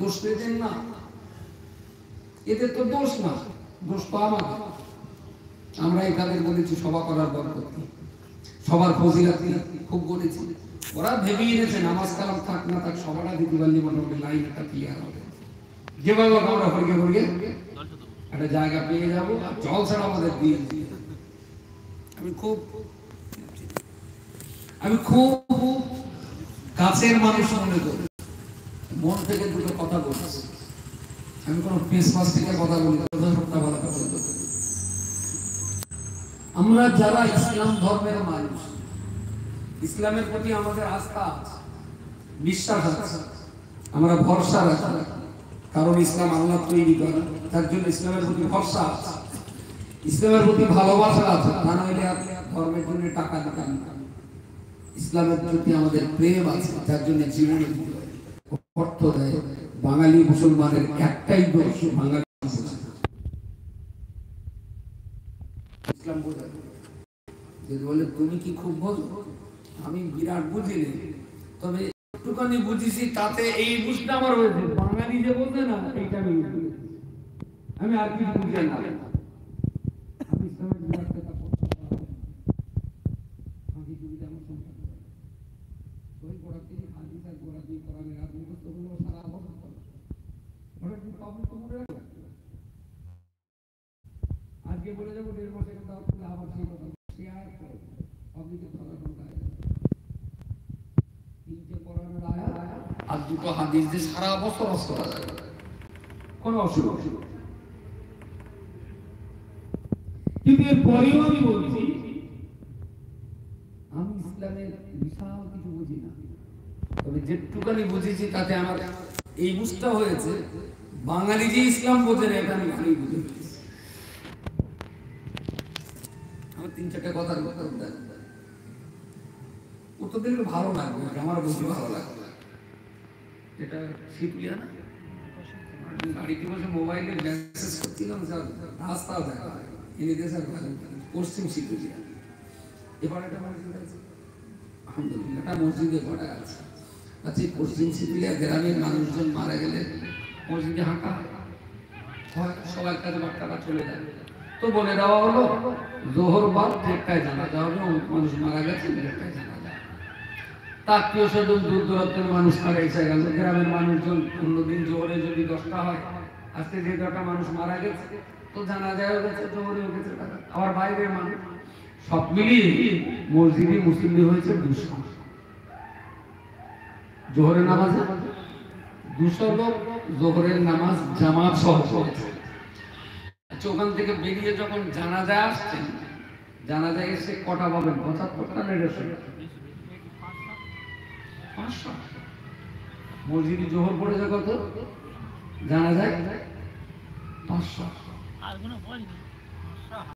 দোষ পেতেন না, এদের তো দোষ না, দোষ তো আমাদের। আমরা এখানে বলেছি সভা করার বরকত কি, সবার ফজিলত কি খুব বলেছি। ওরা ভেবে নিয়েছে নামাজ কালাম থাক না থাক সবাটা দিতে পারলে মোটামুটি লাইনটা ক্লিয়ার হবে, যেভাবে আমরা হরিকে হরিকে একটা জায়গা পেয়ে যাবো। আর জল ছাড়া আমাদের দিয়ে আমি খুব কাছের মানুষ মনে করি, মন থেকে দুটো কথা বলছি। আমি কোনো ফেসমাস থেকে কথা বলি, আমরা যারা ইসলাম ধর্মের মানুষ, ইসলামের প্রতি আমাদের আস্থা আছে, বিশ্বাস আছে, আমরা ভরসা রাখি, কারণ ইসলাম আল্লাহ তৈরি করে, তার জন্য ইসলামের প্রতি ভরসা আছে, ইসলামের প্রতি ভালোবাসা আছে। তা নইলে ধর্মের জন্য টাকা দিতাম না। ইসলামের প্রতি আমাদের প্রেম আছে, যার জন্য জীবনে অর্থ দেয়। বাঙালি মুসলমানের একটাই দোষ, বাঙালি ইসলাম বোঝা যদি বলে তুমি কি খুব বোঝো, আমি বিরাট বুঝিনি, তবে একটুখানি বুঝেছি, তাতে এই বুঝটা আমার হয়েছে। বাঙালি যে বোঝে না এইটা আমি আর কিছু বুঝি না। আমি ইসলামের বিরাট কথা আমি যদি আমার সংসার ওই গোড়া থেকে হাদিস আর গোড়া দিয়ে করাবেন, আপনি তো তোগুলো সারা বছর ওরা কি পাবলিক তো মনে রাখবে। আজকে বলে যাবো 1.5 মাসের কথা হলে আবার সেই কথা শেয়ার করে পাবলিকের ধরা ঢোকায়। 3টে কোরআনের আয়াত আর 2টো হাদিস দিয়ে সারা বছর করা যায়, কোনো অসুবিধা নেই। কিন্তু এর পরেও আমি বলছি আমি ইসলামের বিশাল কিছু বুঝি না, তবে যেটুকানি বুঝেছি তাতে আমার এই বুঝটা হয়েছে, বাঙালি যে ইসলাম বোঝে না এটা আমি ভালোই বুঝে ফেলেছি। আমার 3-4টা কথার কথা উত্তর দিলে ভালো লাগবে, আমার বুঝতে ভালো লাগবে। এটা শিখলিয়া না, গাড়িতে বসে মোবাইলে মেসেজ করছিলাম, রাস্তাও দেখা এনে দেশ আর পশ্চিম শিখলিয়া। এবার একটা মসজিদ আছে, আলহামদুলিল্লাহ একটা মসজিদে ঘটা আছে। আচ্ছা, পশ্চিম শিখলিয়া গ্রামের মানুষজন মারা গেলে মসজিদে হাঁটা হয়, সবার কাছে বার্তাটা চলে যায়। তো বলে দেওয়া হলো জোহর বাদ একটাই জানাজা হবে, মানুষ মারা গেছে একটাই জানাজা। আত্মীয় স্বজন দূর দূরান্তের মানুষ মারা এসে গেল, গ্রামের মানুষজন অন্যদিন জোহরে যদি 10টা হয়, আজকে যে 10টা মানুষ মারা গেছে তো জানাজাও গেছে, জোহরেও গেছে, আবার বাইরের মানুষ সব মিলিয়ে মসজিদে মুসল্লি হয়েছে 200। জোহরের নামাজে 200 লোক জোহরের নামাজ জামাত সহ পড়েছে। ওখান থেকে বেরিয়ে যখন জানাজায় আসছেন, জানাজায় এসে কটা পাবেন? 75টা না 500। মসজিদে জোহর পড়েছে কত? জানাজায় 500।